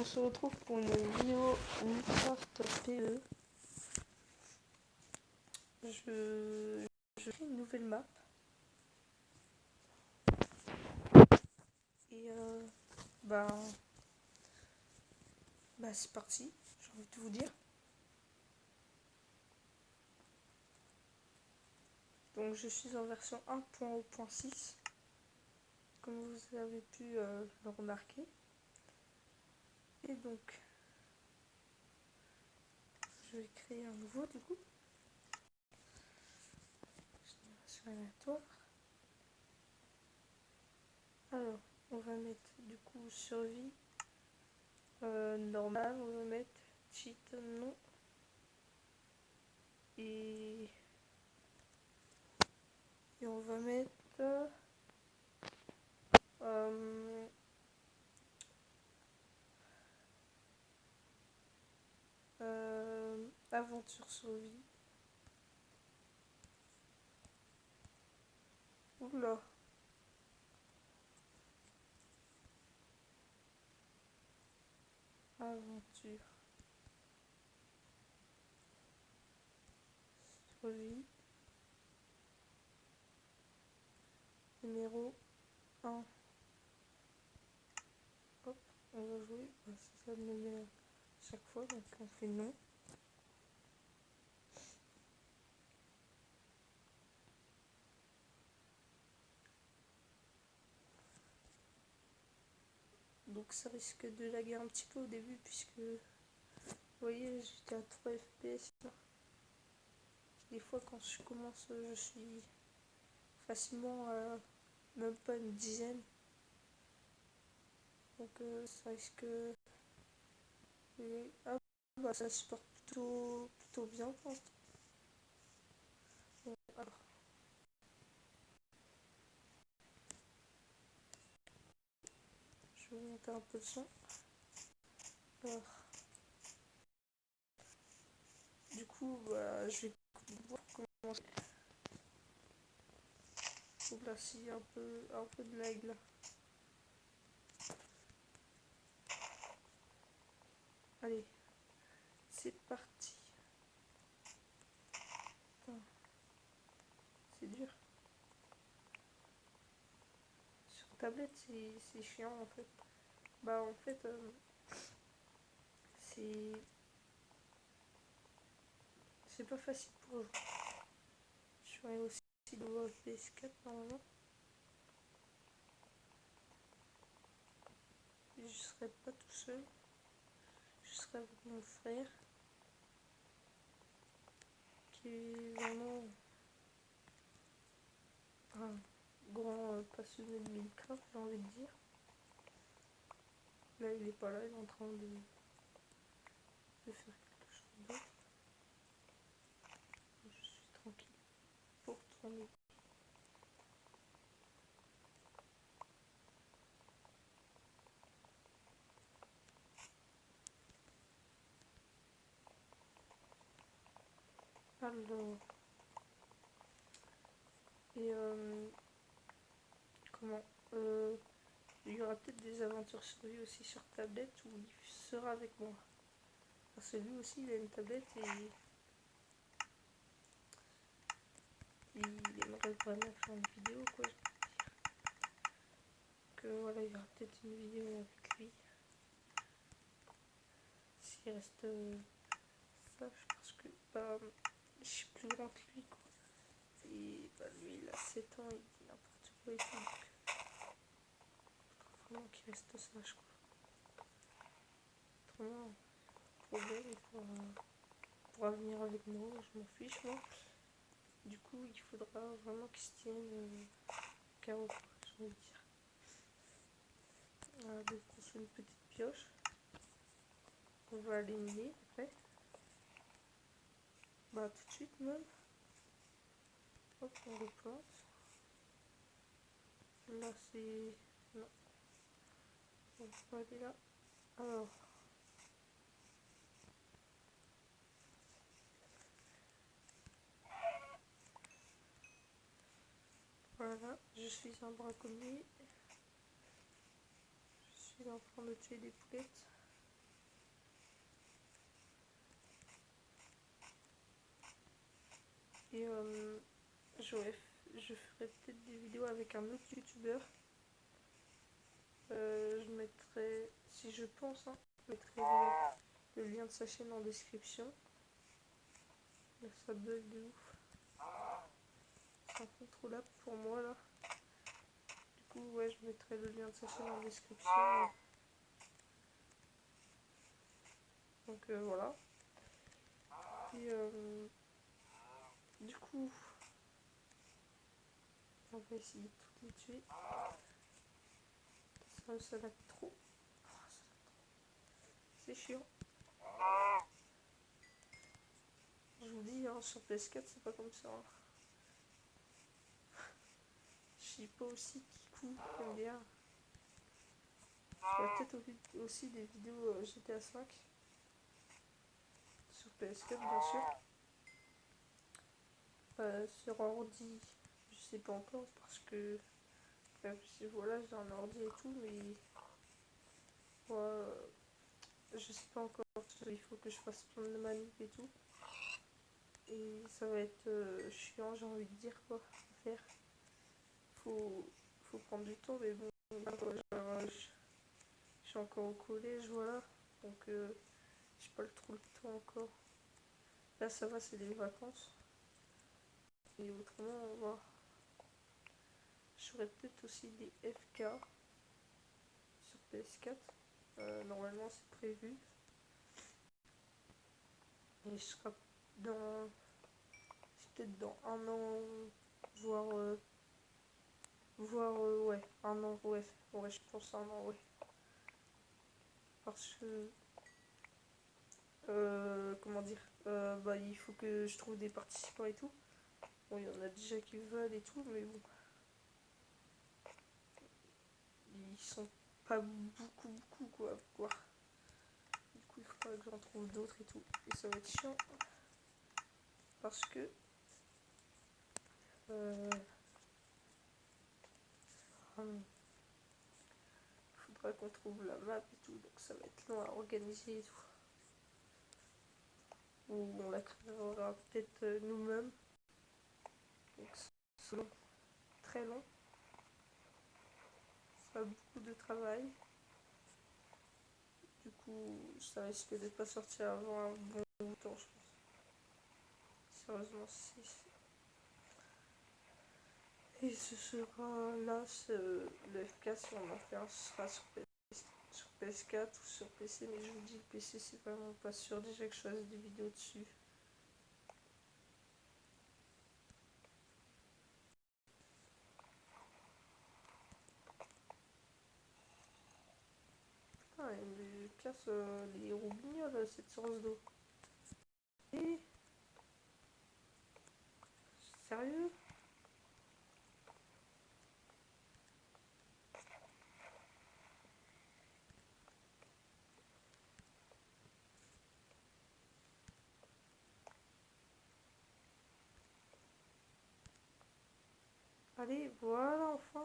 On se retrouve pour une vidéo Minecraft PE. Je fais une nouvelle map. Et c'est parti, j'ai envie de vous dire. Donc je suis en version 1.0.6, comme vous avez pu le remarquer. Et donc je vais créer un nouveau du coup. Génération aléatoire. Alors on va mettre du coup survie normal, on va mettre cheat non. Et on va mettre aventure survie. Oula. Aventure survie numéro 1. Hop, on va jouer. Ça me met à chaque fois, donc on fait non. Donc ça risque de laguer un petit peu au début puisque vous voyez j'étais à 3 fps. Des fois quand je commence je suis facilement à même pas une dizaine. Donc ça risque... ça se porte plutôt bien pour l'instant. Bon, alors. Je vais monter un peu le son. Alors. Du coup, je vais voir comment... Donc là, s'il y a un peu de lag là. Allez, c'est parti. C'est dur. Sur tablette, c'est chiant en fait. En fait, c'est pas facile pour jouer. Je suis aussi dans PS4 normalement. Je serai pas tout seul. Je serai avec mon frère. Qui est vraiment un grand passionné de Minecraft, j'ai envie de dire. Là, il est pas là, il est en train de faire quelque chose d'autre. Je suis tranquille pour tourner. Alors, et comment il y aura peut-être des aventures sur lui aussi sur tablette où il sera avec moi. Parce que lui aussi, il a une tablette et il aimerait vraiment faire une vidéo, quoi. Donc voilà, il y aura peut-être une vidéo avec lui. S'il reste sage, parce que je suis plus grand que lui, quoi. Et lui, il a 7 ans, il dit n'importe quoi et tout. Donc, faut vraiment qu'il reste sage, quoi. Autrement, problème, il pourra venir avec moi, je m'en fiche, moi. Du coup, il faudra vraiment qu'il se tienne carreau, j'ai envie de dire. Voilà, donc on fait une petite pioche. On va aller miner après. Tout de suite même. Hop, on replante. Là c'est... Non. On va aller là. Alors. Voilà, je suis un braconnier. Je suis en train de tuer des poulettes. Et je ferai peut-être des vidéos avec un autre youtubeur. Je mettrai, si je pense, hein, je mettrai le lien de sa chaîne en description. Là, ça bug de ouf. C'est incontrôlable pour moi là. Du coup, ouais, je mettrai le lien de sa chaîne en description. Donc voilà. Et du coup, on va essayer de toutes les tuer. Ça lag trop. C'est chiant. Je vous dis, hein, sur PS4, c'est pas comme ça. Hein. Je sais pas aussi qui coud, MDR. Je ferai peut-être aussi des vidéos GTA 5 sur PS4, bien sûr. Sur ordi, je sais pas encore parce que voilà, j'ai un ordi et tout, mais je sais pas encore. Il faut que je fasse plein de manip et tout. Et ça va être chiant, j'ai envie de dire quoi à faire. Faut prendre du temps, mais bon, je suis encore au collège, voilà. Donc j'ai pas trop le temps encore. Là ça va, c'est les vacances. Et autrement, voilà. Je ferai peut-être aussi des FK sur PS4. Normalement c'est prévu. Et je serai dans. C'est peut-être dans un an, voire. Ouais, un an, ouais. Ouais, je pense un an, ouais. Parce que. Comment dire bah, il faut que je trouve des participants et tout. Bon, il y en a déjà qui veulent et tout, mais bon. Ils sont pas beaucoup, quoi, à voir. Du coup, il faudra que j'en trouve d'autres et tout. Et ça va être chiant. Parce que. Faudra qu'on trouve la map et tout. Donc ça va être long à organiser et tout. Ou on la créera peut-être nous-mêmes. Donc c'est long. Très long. Ça va beaucoup de travail. Du coup, ça risque de pas sortir avant un bon temps, je pense. Sérieusement, si. Et ce sera là, le FK, si on en fait un, ce sera sur PS4 ou sur PC. Mais je vous dis, le PC, c'est vraiment pas sûr déjà que je fasse des vidéos dessus. Ah, il me casse les roubignoles, cette source d'eau. Et. Sérieux? Allez, voilà, enfin.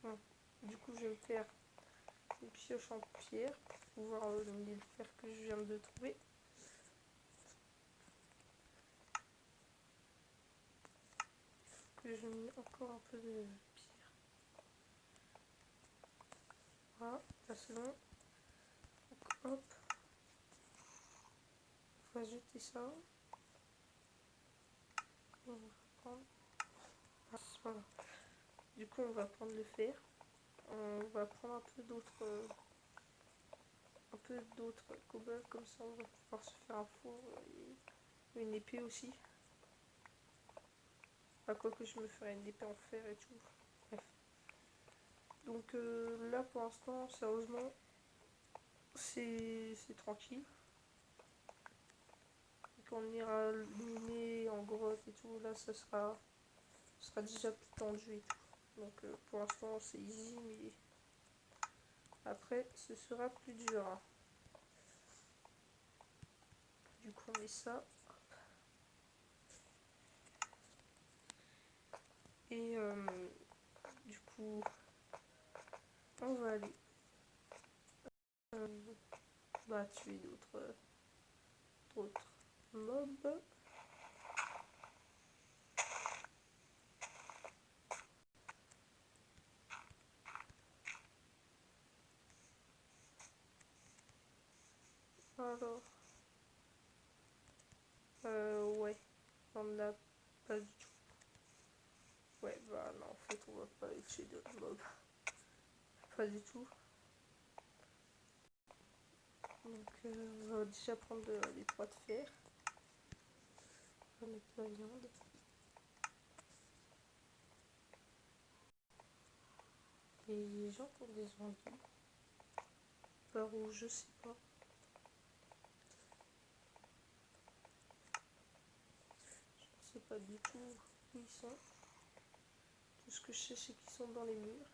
Bon. Du coup, je vais faire une pioche en pierre pour pouvoir miner le fer que je viens de trouver. Que je mine encore un peu de pierre. Voilà, là c'est bon. Donc, hop. On va jeter ça. On va prendre. Voilà. Du coup, on va prendre le fer. On va prendre un peu d'autres. Un peu d'autres cobalt, comme ça on va pouvoir se faire un four et une épée aussi. Enfin, quoi que je me ferai une épée en fer et tout. Bref. Donc là pour l'instant, sérieusement, c'est tranquille. Quand on ira miner en grotte et tout, là ça sera déjà plus tendu et tout. Donc pour l'instant c'est easy, mais après ce sera plus dur. Hein. Du coup on met ça. Et du coup on va aller tuer d'autres mobs. Alors, ouais, on n'a pas du tout. Ouais, bah non, en fait, on va pas aller chez d'autres mobs. Pas du tout. Donc, on va déjà prendre les 3 de fer. On va mettre la viande. Et les gens qui ont des envies. Par où, je sais pas. Je ne sais pas du tout où ils sont. Tout ce que je sais, c'est qu'ils sont dans les murs.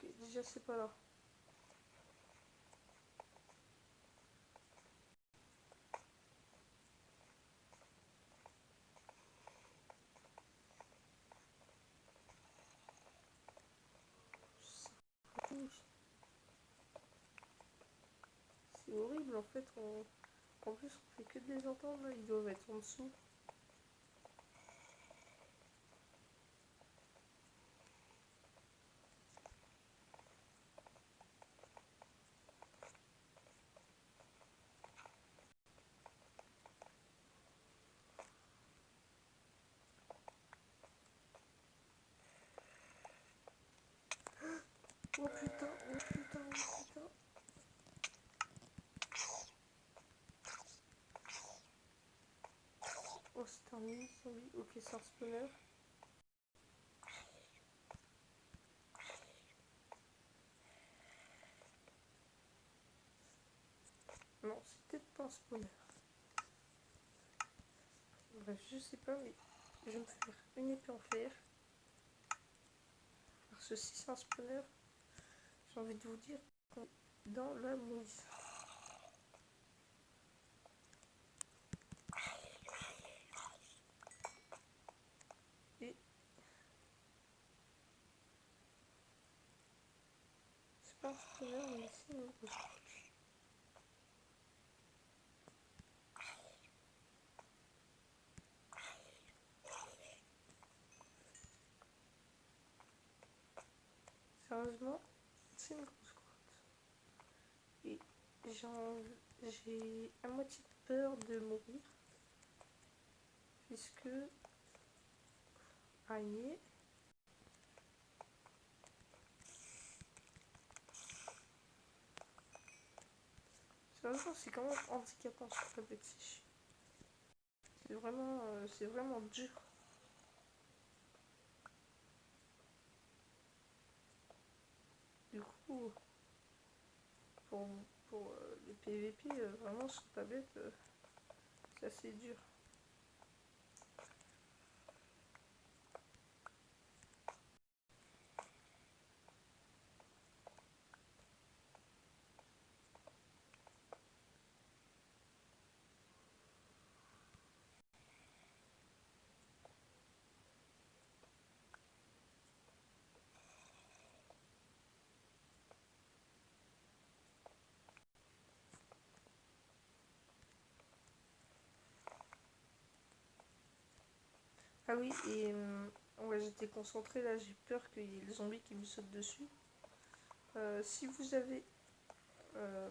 Ok, déjà, c'est pas là. C'est horrible en fait. En plus, on fait que de les entendre là. Ils doivent être en dessous. Oh putain, oh putain, oh putain. Oh, c'est un mini zombie. Ok, c'est un spawner. Non, c'est peut-être pas un spawner. Bref, je sais pas, mais je vais me faire une épée en fer. Parce que si c'est un spawner, j'ai envie de vous dire qu'on est dans la mouise. Et c'est pas un spawner, mais c'est une mouise. Sérieusement, c'est une grosse grotte. Et j'ai à moitié peur de mourir. Puisque... Aïe. Sérieusement, c'est quand même handicapant ce truc avec ces chiens. C'est vraiment dur. Du coup, pour, pour le PVP, vraiment sur tablette, c'est assez dur. Ah oui, et ouais, j'étais concentrée là, j'ai peur qu'il y ait le zombie qui me saute dessus. Si vous avez euh,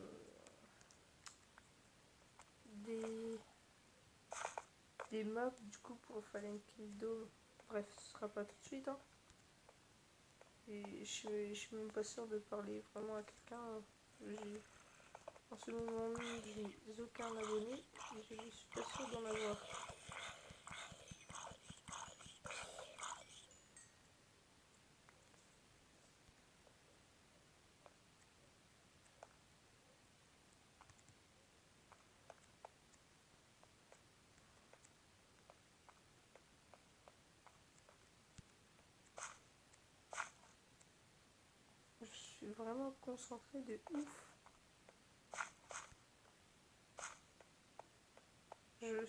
des, des maps du coup pour Fallen Kingdom, bref, ce sera pas tout de suite. Hein. Et je suis même pas sûre de parler vraiment à quelqu'un. En ce moment même, j'ai aucun abonné et je ne suis pas sûre d'en avoir. Je suis vraiment concentrée de ouf. Je...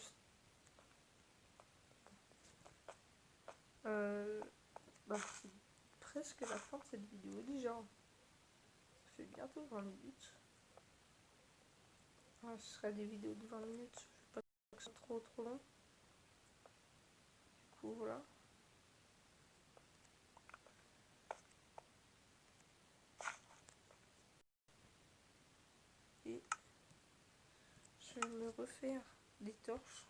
Bah, c'est presque la fin de cette vidéo déjà. Ça fait bientôt 20 minutes. Ouais, ce sera des vidéos de 20 minutes. Je veux pas que ce soit trop long. Du coup, voilà. vais refaire des torches.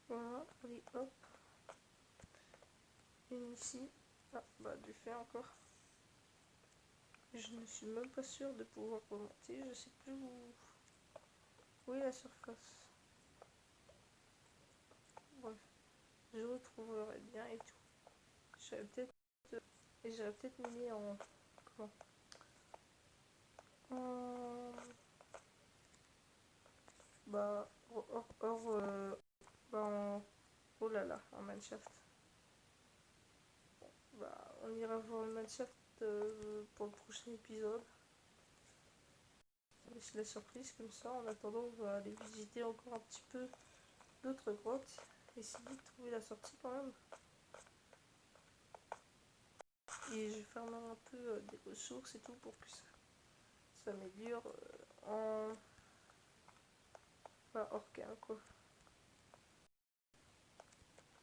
Voilà, allez hop. Une ici. Ah, bah du fer encore. Je ne suis même pas sûre de pouvoir remonter. Je sais plus où est la surface. Bref, je retrouverai bien et tout. J'aurais peut-être mis en comment en bah oh là là, en Mineshaft. Bah on ira voir le Mineshaft pour le prochain épisode. Laisse la surprise comme ça. En attendant, on va aller visiter encore un petit peu d'autres grottes. Essayer de trouver la sortie quand même. Et je ferme un peu des ressources et tout pour que ça s'améliore en pas orca quoi.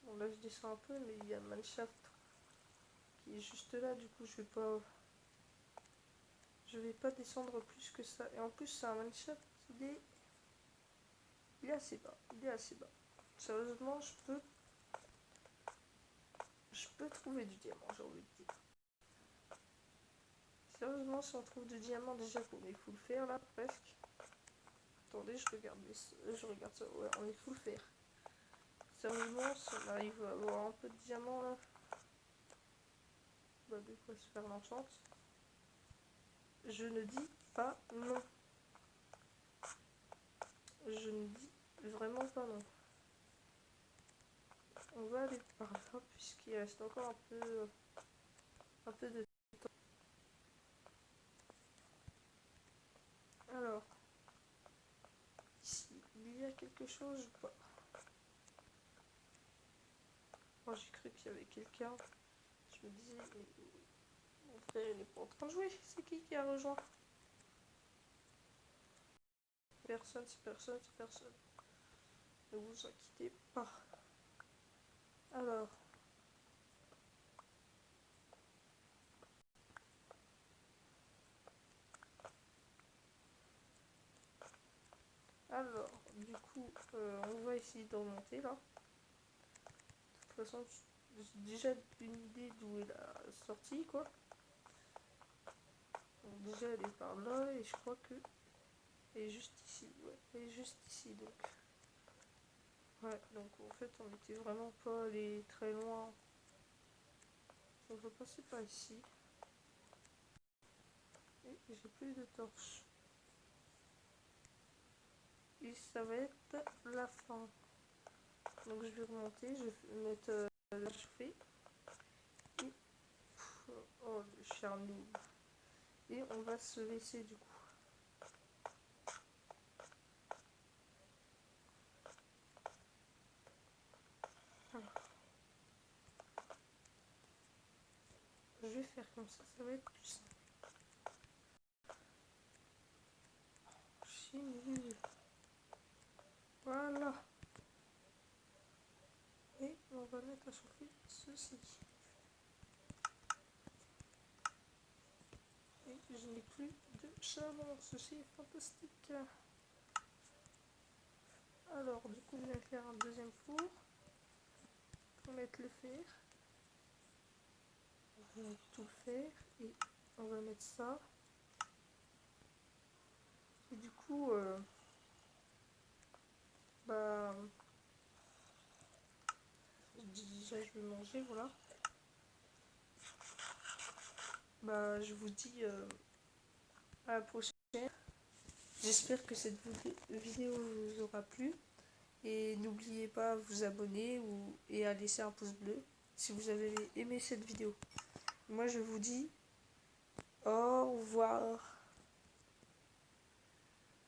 Bon là je descends un peu mais il y a Mineshaft qui est juste là, du coup je vais pas descendre plus que ça. Et en plus c'est un Mineshaft, il est assez bas. Il est assez bas. Sérieusement je peux trouver du diamant, j'ai envie de dire. Sérieusement, si on trouve du diamant déjà qu'on est full fer là presque. Attendez, je regarde ça. Ouais, on est full fer. Sérieusement, si on arrive à avoir un peu de diamant là, bah de quoi se faire l'enchant. Je ne dis pas non. Je ne dis vraiment pas non. On va aller par là puisqu'il reste encore un peu de temps. Alors, ici, il y a quelque chose ou pas? Moi j'ai cru qu'il y avait quelqu'un. Je me disais, mais mon frère il n'est pas en train de jouer. C'est qui a rejoint? Personne, c'est personne, c'est personne. Ne vous inquiétez pas. Alors. Alors, du coup, on va essayer de remonter là. De toute façon, j'ai déjà une idée d'où est la sortie quoi. Donc, déjà elle est par là et je crois que elle est juste ici. Ouais, elle est juste ici donc. Ouais, donc en fait on était vraiment pas allé très loin. On va passer par ici. Et j'ai plus de torches. Et ça va être la fin. Donc je vais remonter, je vais mettre la chauffer. Et oh le charnou. Et on va se laisser du coup. Alors. Je vais faire comme ça va être plus simple. Nul. Voilà. Et on va mettre à chauffer ceci. Et je n'ai plus de charbon. Ceci est fantastique. Alors, du coup, je vais faire un deuxième four. On va mettre le fer. On va mettre tout le fer. Et on va mettre ça. Et du coup, bah... déjà, je vais manger, voilà. Bah, je vous dis à la prochaine. J'espère que cette vidéo vous aura plu. Et n'oubliez pas de vous abonner et à laisser un pouce bleu si vous avez aimé cette vidéo. Moi je vous dis au revoir.